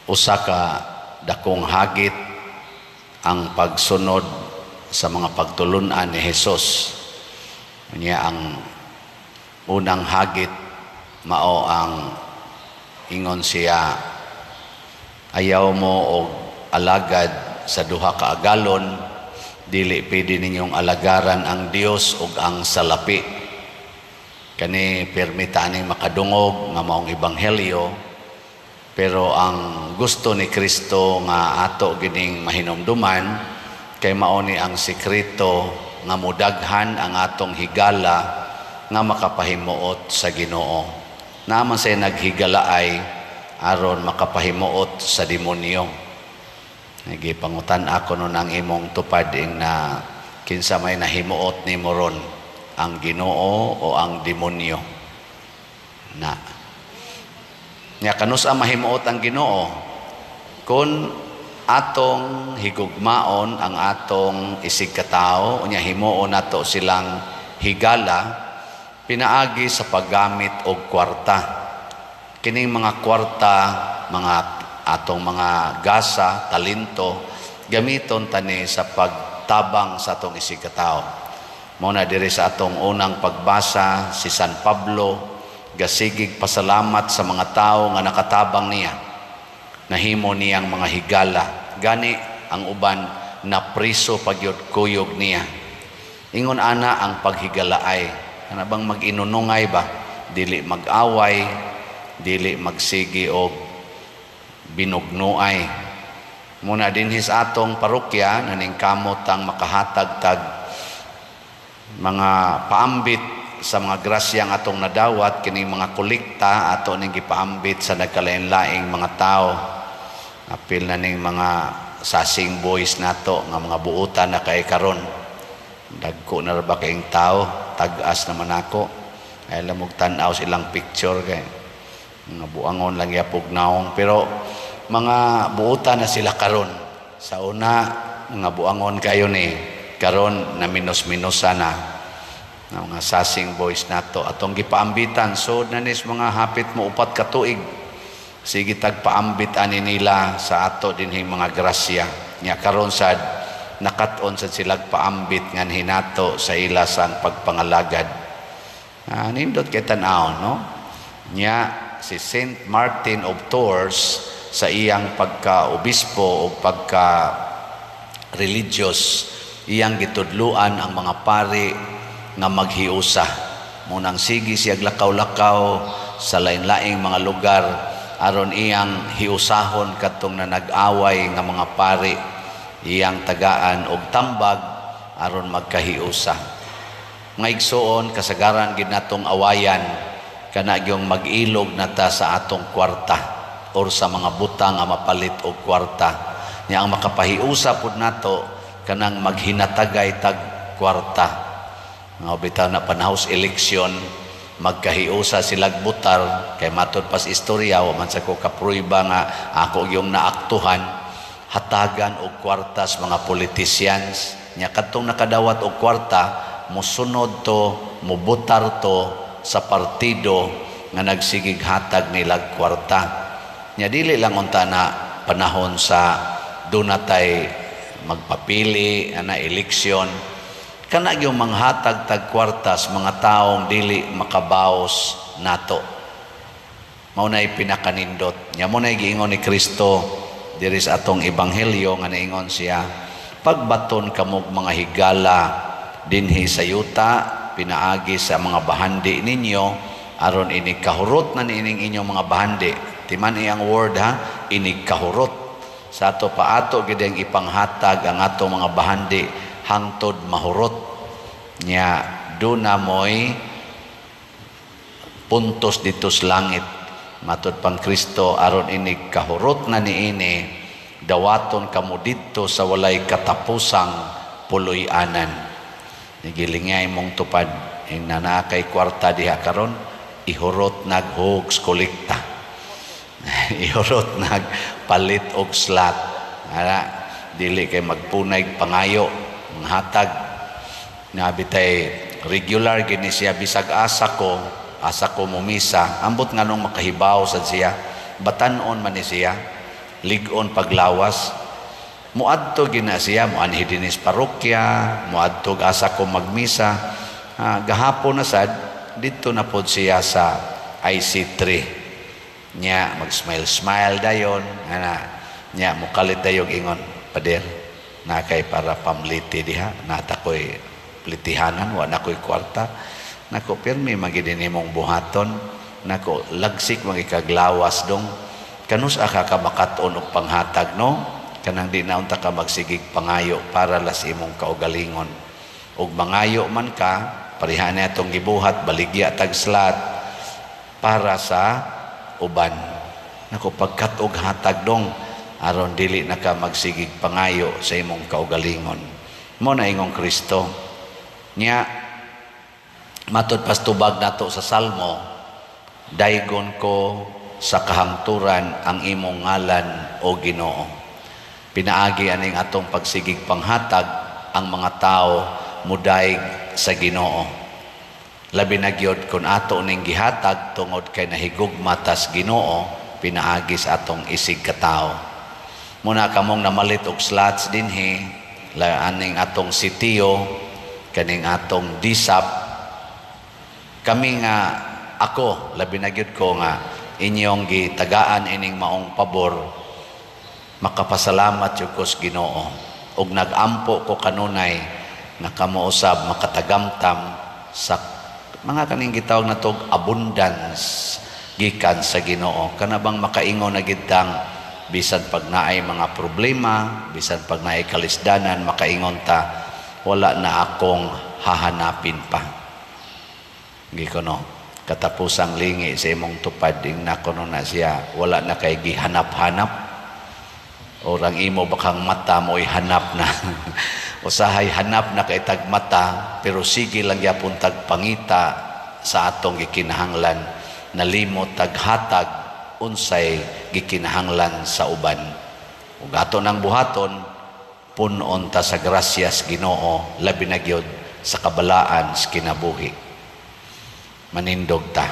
usa ka dakong hagit ang pagsunod sa mga pagtulunan ni Jesus. Unya ang unang hagit mao ang ingon siya, ayaw mo og alagad sa duha ka agalon, dili pwede ninyong alagaran ang Dios ug ang salapi. Kani permita ni makadungog nga maong ebanghelyo, pero ang gusto ni Kristo nga ato gining mahinumduman kay mao ni ang sekreto nga mudaghan ang atong higala nga makapahimuot sa Ginoo. Naman say naghigalaay aron makapahimuot sa demonyo. Nagipangutan ako nun ang imong tupad na kinsa may nahimuot ni moron, ang Ginoo o ang demonyo. Na nya kanus ang mahimuot ang Ginoo kun atong higugmaon ang atong isig katao, unya himuon nato silang higala pinaagi sa paggamit og kwarta. Kining mga kwarta, mga atong mga gasa, talento, gamiton tani sa pagtabang sa atong isig katao. Mao na diri sa atong unang pagbasa si San Pablo gasigig pasalamat sa mga tao nga nakatabang niya, nahimo niyang mga higala, gani ang uban na priso pagyud kuyog niya. Ingon ana ang paghigalaay, ana bang mag-inunungay ba, dili mag-away, dili magsigi og binugnuay. Muna dinhi sa atong parokya naning kamot ang makahatag tag mga paambit sa mga grasyang atong nadawat, kining mga kolekta ato ning gipaambit sa nagkalain-laing mga tao. Apil na ning mga sasing boys nato nga mga buutan na kay karon. Dagko na ra ba kayong tao, tag-as naman ako. Ay lamog tan-aw silang picture kay mga buangon lang yapog naong, pero mga buutan na sila karon. Sa una mga buangon kayo ni karon na minus-minusa na mga sasing boys nato atong gipaambitan. So nanis mga hapit mo upat ka tuig, sige tagpaambit ani nila sa ato dinhi mga grasya nya karon sad nakat-on sad sila paambit ngan hinato sa ila sang pagpangalagad. Nindot kay tan-aw no nya si Saint Martin of Tours sa iyang pagka-obispo o pagka-religious, iyang gitudluan ang mga pari nga maghiusa. Munang sige siya lakaw-lakaw sa lain-laing mga lugar aron iyang hiusahon katong na nag-away nga mga pari, iyang tagaan og tambag aron magkahiusa. Nga igsuon kasagaran gid natong awayan kana gyung mag-ilog nata sa atong kwarta or sa mga butang nga mapalit og kwarta. Nya ang makapahiusa pud nato kanang maghinatagay tag kwarta. Nga bitaw na panahos eleksyon, magkahiusa silag butar kay matod pas istorya wa man sa ko kapruiba nga ako yung naaktuhan, hatagan og kwartas mga politicians. Nya kadtong nakadawat og kwarta, musunod to, mubutar to sa partido nga nagsigig hatag nilag kwarta. Nya dili lang unta na panahon sa dunatay magpapili ana eleksyon, kana yung manghatag tag kwartas mga taong dili makabaos nato. Mao nay pinakanindot. Nya mo nay giingon ni Kristo diri sa atong ebanghelyo nga naingon siya, pagbaton kamog mga higala dinhi sa yuta pinaagi sa mga bahandi ninyo aron ini kahurot na niining inyong mga bahandi. Timan iyang word ha, ini kahurot. Sa ato pa ato gid ang ipanghatag ang atong mga bahandi hangtod mahurot. Nya duna moy puntos ditos langit matod pang Kristo aron ini kahurot na niini dawaton kamo didto sa walay katapusang puloy-anan. Nigilingay mong tupad ing nanakay kwarta diha karon ihurot naghugs kolekta. Ihurot nagpalit og slot. Ara dili kay magpunay pangayo hatag nabitay regular gini siya bisag asa ko mumisa ambot nganong makahibaw sad siya batan-on man ni siya ligon paglawas. Muadto gina siya, muanhi dinis parokya, muadto asa ko magmisa. Gahapon na sad, dito na pod siya sa IC3. Nya, mag-smile-smile dayon. Nya, mukalit dayog ingon, pader, na kay para pamliti diha, nata ko'y plitihanan, wa na ko'y kwarta. Nako, pirmi magidinimong buhaton. Nako, lagsik magikaglawas dong. Kanus aka ka makaton og panghatag, no? Kanang di na unta ka magsigig pangayo para las imong kaugalingon. Og mangayo man ka, parihan na itong gibuhat, baligya tagslat para sa uban. Nako, pagkat og hatag dong, aron dili na ka magsigig pangayo sa imong kaugalingon. Mo na ingong Kristo. Nya, matod pastubag nato sa Salmo, daygon ko sa kahangturan ang imong ngalan o Ginoo. Pinaagi aning atong pagsigig panghatag ang mga tao mudaig sa Ginoo. Labi na gyud kun ato ning gihatag tungod kay nahigugma tas Ginoo, pinaagi sa atong isig katao. Muna kamong namalit og slots dinhi, aning atong sitiyo, kaning atong disap. Kami nga ako, labi na gyud ko nga inyong gitagaan ining maong pabor, makapasalamat yung ko sa Ginoo. Og nagampo ko kanunay na kamo usab makatagamtam sa mga kaning gitawag na tog abundance gikan sa Ginoo. Kanabang makaingon na gitang bisan pag naay mga problema, bisan pag naay kalisdanan, makaingon ta, wala na akong hahanapin pa. Gikono, katapusang lingi sa imong tupad, ingnakono na siya, wala na kay gihanap-hanap. Orang imo bakang mata mo'y hanap na. Usahay hanap na kay tagmata, pero sige lang yapon tagpangita sa atong gikinahanglan, nalimot taghatag, unsay gikinahanglan sa uban. Ug ato nang buhaton, punon ta sa grasyas Ginoo, labi na gyud sa kabalaan sa kinabuhi. Manindog ta.